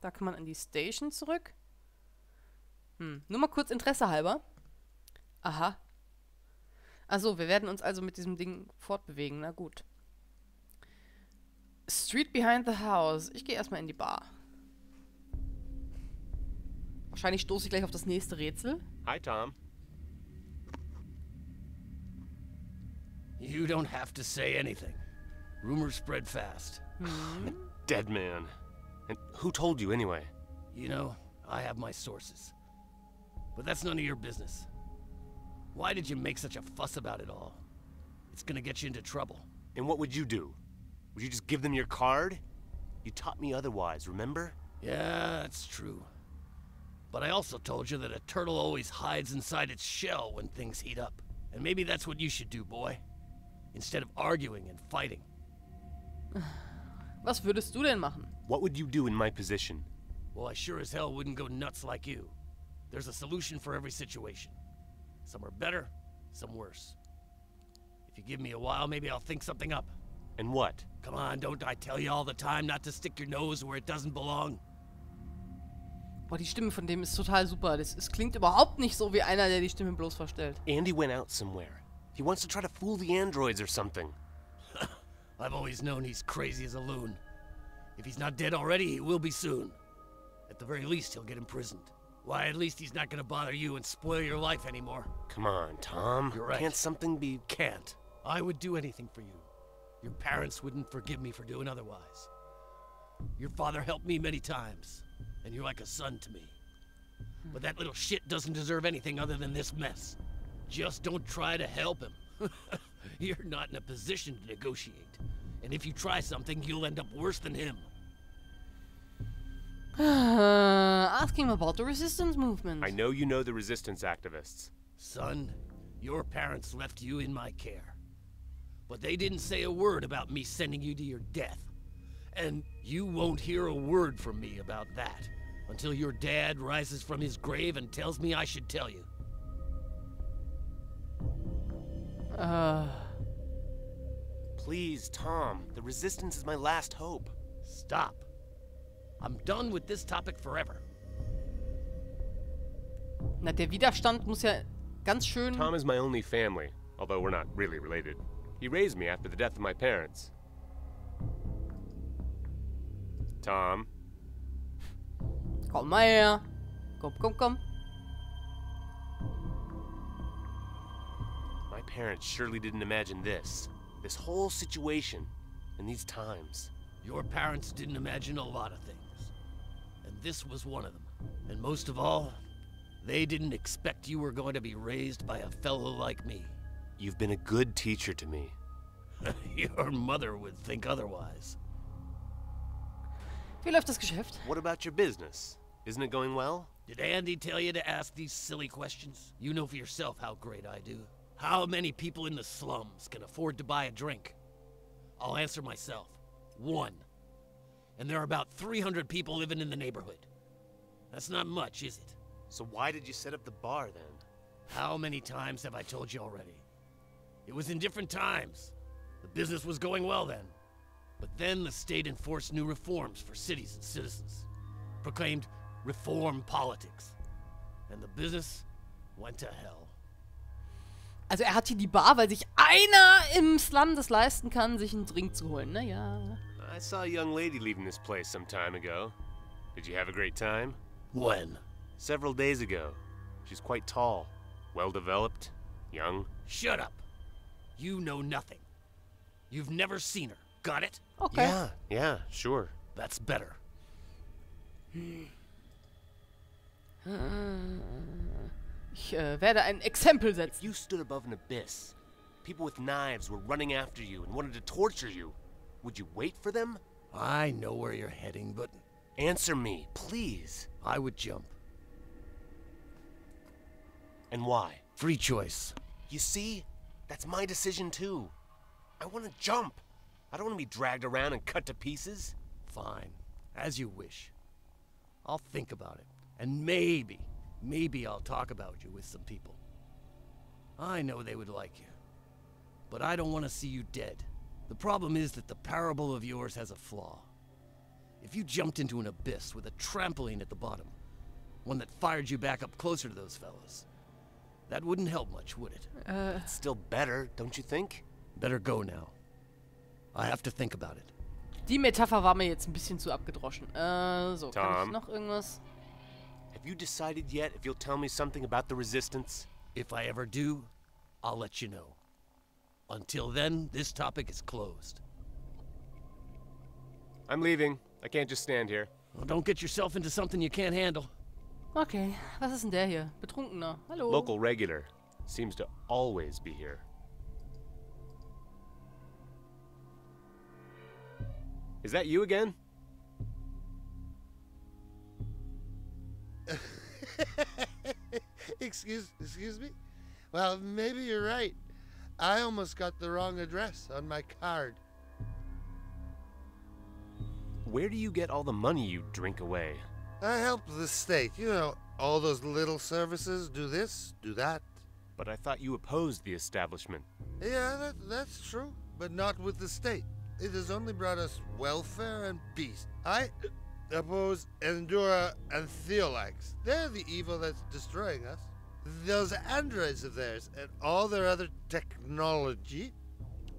Da kann man an die Station zurück. Nur mal kurz Interesse halber. Aha. Achso, wir werden uns also mit diesem Ding fortbewegen. Na gut. Street behind the house. Ich gehe erstmal in die Bar. Wahrscheinlich stoße ich gleich auf das nächste Rätsel. Hi, Tom. You don't have to say anything. Rumors spread fast. Dead man. And who told you anyway? You know, I have my sources. But that's none of your business. Why did you make such a fuss about it all? It's gonna get you into trouble. And what would you do? Would you just give them your card? You taught me otherwise, remember? Yeah, that's true. But I also told you that a turtle always hides inside its shell when things heat up. And maybe that's what you should do, boy. Instead of arguing and fighting. Was würdest du denn machen? What would you do in my position? Well, I sure as hell wouldn't go nuts like you. There's a solution for every situation. Some are better, some worse. If you give me a while, maybe I'll think something up. And what? Come on, don't I tell you all the time not to stick your nose where it doesn't belong? Boah, die Stimme von dem ist total super. Es klingt überhaupt nicht so wie einer, der die Stimme bloß verstellt. Andy went out somewhere. He wants to try to fool the androids or something. I've always known he's crazy as a loon. If he's not dead already, he will be soon. At the very least, he'll get imprisoned. Why, at least he's not gonna bother you and spoil your life anymore. Come on, Tom. You're right. Can't something be... Can't. I would do anything for you. Your parents wouldn't forgive me for doing otherwise. Your father helped me many times, and you're like a son to me. But that little shit doesn't deserve anything other than this mess. Just don't try to help him. You're not in a position to negotiate. And if you try something, you'll end up worse than him. Ask him about the resistance movement. I know you know the resistance activists. Son, your parents left you in my care. But they didn't say a word about me sending you to your death. And you won't hear a word from me about that until your dad rises from his grave and tells me I should tell you. Please, Tom. The resistance is my last hope. Stop. I'm done with this topic forever. Na, der Widerstand muss ja ganz schön... Tom is my only family, although we're not really related. He raised me after the death of my parents. Tom. Komm mal her. Komm. My parents surely didn't imagine this. This whole situation. And these times. Your parents didn't imagine a lot of things. And this was one of them. And most of all, they didn't expect you were going to be raised by a fellow like me. You've been a good teacher to me. Your mother would think otherwise. Wie läuft das Geschäft? What about your business? Isn't it going well? Did Andy tell you to ask these silly questions? You know for yourself how great I do. How many people in the slums can afford to buy a drink? I'll answer myself. 1. And there are about 300 people living in the neighborhood. That's not much, is it? So why did you set up the bar then? How many times have I told you already? It was in different times. The business was going well then. But then the state enforced new reforms for cities and citizens. Proclaimed reform politics. And the business went to hell. Also er hat hier die Bar, weil sich einer im Slum das leisten kann, sich einen Drink zu holen. Naja. I saw a young lady leaving this place some time ago. Did you have a great time? When? Several days ago. She's quite tall, well-developed, young. Shut up. You know nothing. You've never seen her. Got it? Okay. Yeah, sure. That's better. Ich werde ein Exempel setzen. You stood above an abyss. People with knives were running after you and wanted to torture you. Would you wait for them? I know where you're heading, but Answer me, please. I would jump. And why? Free choice. You see? That's my decision too. I want to jump. I don't want to be dragged around and cut to pieces. Fine. As you wish. I'll think about it. And maybe I'll talk about you with some people. I know they would like you. But I don't want to see you dead. The problem is that the parable of yours has a flaw. If you jumped into an abyss with a trampoline at the bottom, one that fired you back up closer to those fellas, that wouldn't help much, would it? It's still better, don't you think? Better go now. I have to think about it. Die Metapher war mir jetzt ein bisschen zu abgedroschen. So, kann ich Tom. noch irgendwas? Have you decided yet if you'll tell me something about the Resistance? If I ever do, I'll let you know. Until then, this topic is closed. I'm leaving. I can't just stand here. Well, don't get yourself into something you can't handle. Okay, was ist denn der hier? Betrunkener. Hallo. Local regular. Seems to always be here. Is that you again? Excuse me? Well, maybe you're right. I almost got the wrong address on my card. Where do you get all the money you drink away? I help the state. You know, all those little services, do this, do that. But I thought you opposed the establishment. Yeah, that's true, but not with the state. It has only brought us welfare and peace. I oppose Endura and Theolax. They're the evil that's destroying us. Those androids of theirs and all their other technology,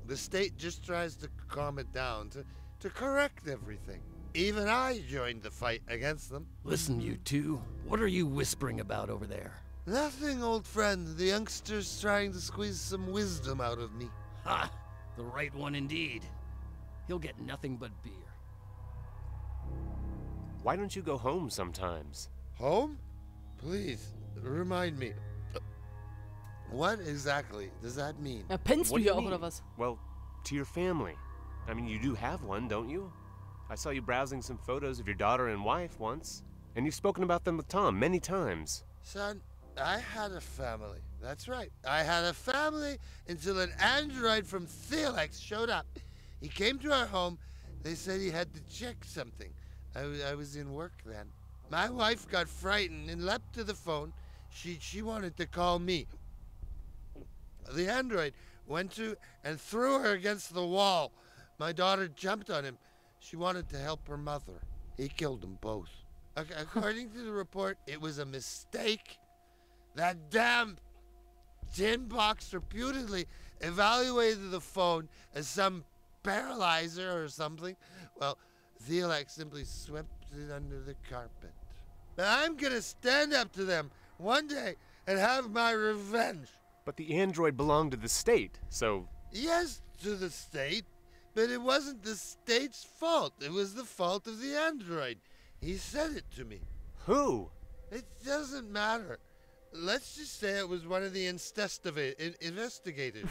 the state just tries to calm it down, to correct everything. Even I joined the fight against them. Listen, you two. What are you whispering about over there? Nothing, old friend. The youngster's trying to squeeze some wisdom out of me. Ha! The right one indeed. He'll get nothing but beer. Why don't you go home sometimes? Home? Please, remind me. What exactly does that mean? Ja, pennst What du do you hier auch mean? oder was? Well, to your family. I mean, you do have one, don't you? I saw you browsing some photos of your daughter and wife once. And you've spoken about them with Tom many times. Son, I had a family. That's right. I had a family until an android from Theolax showed up. He came to our home. They said he had to check something. I was in work then. My wife got frightened and leapt to the phone. She wanted to call me. The android went to and threw her against the wall. My daughter jumped on him. She wanted to help her mother. He killed them both. According to the report, it was a mistake. That damn tin box reputedly evaluated the phone as some paralyzer or something. Well, Theolax simply swept it under the carpet. But I'm gonna stand up to them one day and have my revenge. But the android belonged to the state, so... Yes, to the state, but it wasn't the state's fault. It was the fault of the android. He said it to me. Who? It doesn't matter. Let's just say it was one of the investigators.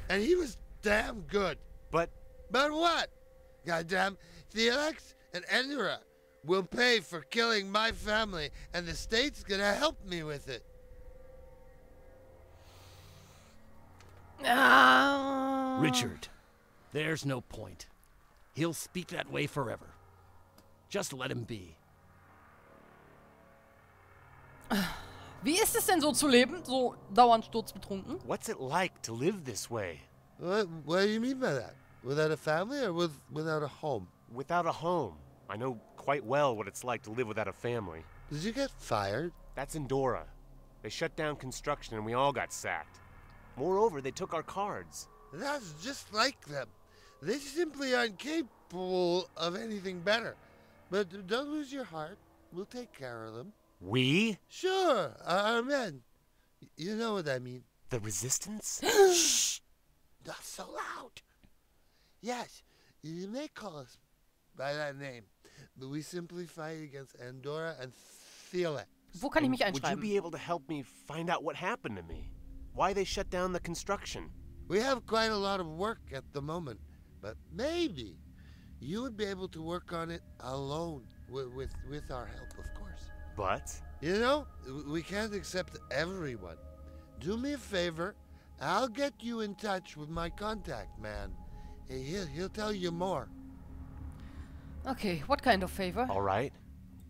And he was damn good. But... But what? Goddamn, Theolax and Endura will pay for killing my family, and the state's gonna help me with it. Richard, there's no point. He'll speak that way forever. Just let him be. Wie ist es denn so zu leben? So dauernd sturzbetrunken? What's it like to live this way? What do you mean by that? Without a family or without a home? Without a home. I know quite well what it's like to live without a family. Did you get fired? That's Endora. They shut down construction and we all got sacked. Moreover, they took our cards. That's just like them. They simply aren't capable of anything better. But don't lose your heart. We'll take care of them. We? Sure, our men. You know what I mean. The Resistance? Shh! Not so loud. Yes, you may call us by that name, but we simply fight against Endora and Theolax. Wo kann ich mich Would you einschreiben? be able to help me find out what happened to me? Why they shut down the construction? We have quite a lot of work at the moment, but maybe you would be able to work on it alone with our help, of course. But? You know, we can't accept everyone. Do me a favor. I'll get you in touch with my contact man. He'll tell you more. Okay, what kind of favor? All right.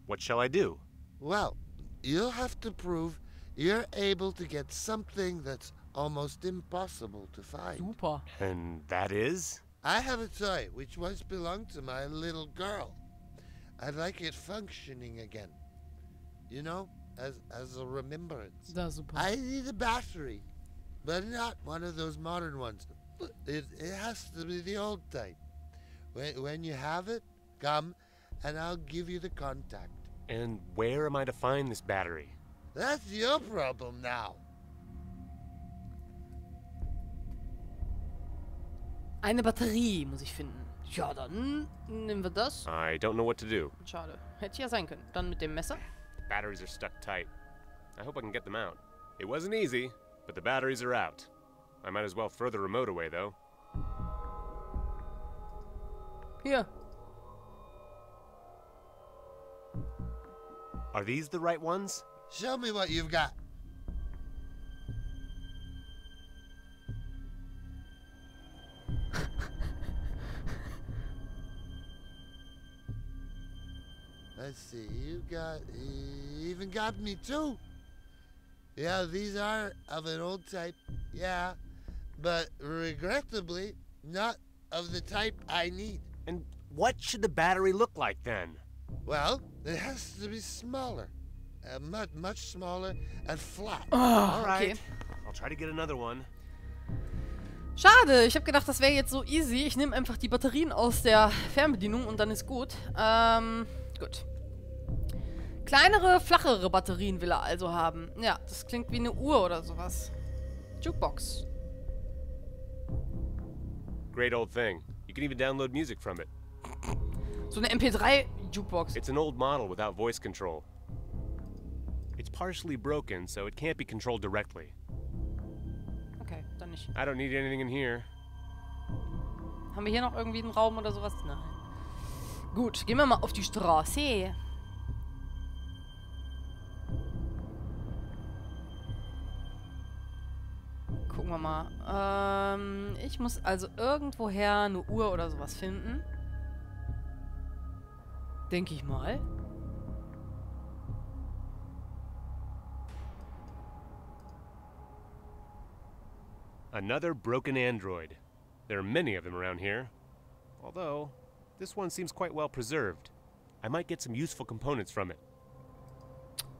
What shall I do? Well, you'll have to prove you're able to get something that's almost impossible to find. Super. And that is? I have a toy which once belonged to my little girl. I'd like it functioning again. You know, as a remembrance. Da, super. I need a battery, but not one of those modern ones. It has to be the old type. When you have it, come, and I'll give you the contact. And where am I to find this battery? That's your problem now. Eine Batterie muss ich finden. Ja, dann nehmen wir das. I don't know what to do. Schade. Hätte ja sein können. Dann mit dem Messer. The batteries are stuck tight. I hope I can get them out. It wasn't easy, but the batteries are out. I might as well throw the remote away, though. Hier. Are these the right ones? Show me what you've got. Let's see, you even got me too. Yeah, these are of an old type, yeah, but regrettably not of the type I need. And what should the battery look like then? Well, it has to be smaller, much smaller and flat. Oh, All right. okay. I'll try to get another one. Schade, ich habe gedacht, das wäre jetzt so easy. Ich nehme einfach die Batterien aus der Fernbedienung und dann ist gut. Gut. Kleinere, flachere Batterien will er also haben. Ja, das klingt wie eine Uhr oder sowas. Jukebox. Great old thing. You can even download music from it. So eine MP3-Jukebox. It's an old model without voice control. It's partially broken, so it can't be controlled directly. Okay, dann nicht. I don't need anything in here. Haben wir hier noch irgendwie einen Raum oder sowas? Nein. Gut, gehen wir mal auf die Straße. Gucken wir mal. Ich muss also irgendwoher eine Uhr oder sowas finden. Denke ich mal. Another broken android. There are many of them around here. Although, this one seems quite well preserved. I might get some useful components from it.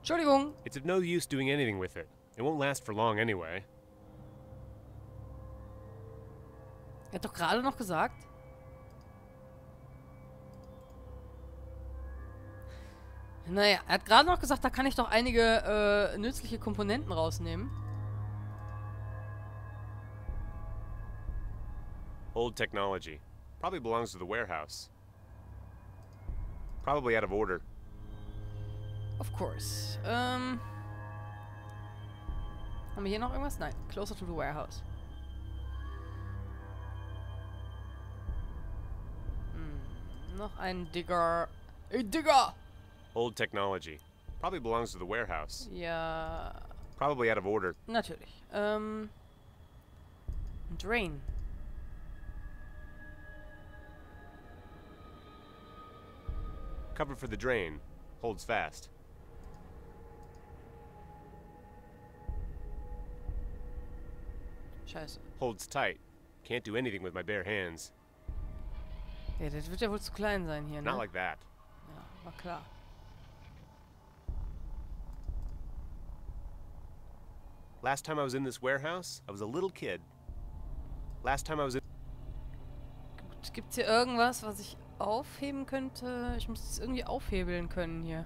Entschuldigung. It's of no use doing anything with it. It won't last for long anyway. Er hat doch gerade noch gesagt. Naja, er hat gerade noch gesagt, da kann ich doch einige nützliche Komponenten rausnehmen. Old technology. Probably belongs to the warehouse. Probably out of order. Of course. Haben wir hier noch irgendwas? Nein. Closer to the warehouse. Noch ein Digger. Ey, Digger! Old technology. Probably belongs to the warehouse. Ja, Probably out of order. natürlich. Drain. Cover for the drain. Holds fast. Scheiße. Holds tight. Can't do anything with my bare hands. Ja, das wird ja wohl zu klein sein hier, ne? Not like that. Ja, war klar. Last time I was in this warehouse, I was a little kid. Last time I was in... Gibt's hier irgendwas, was ich aufheben könnte? Ich muss es irgendwie aufhebeln können hier.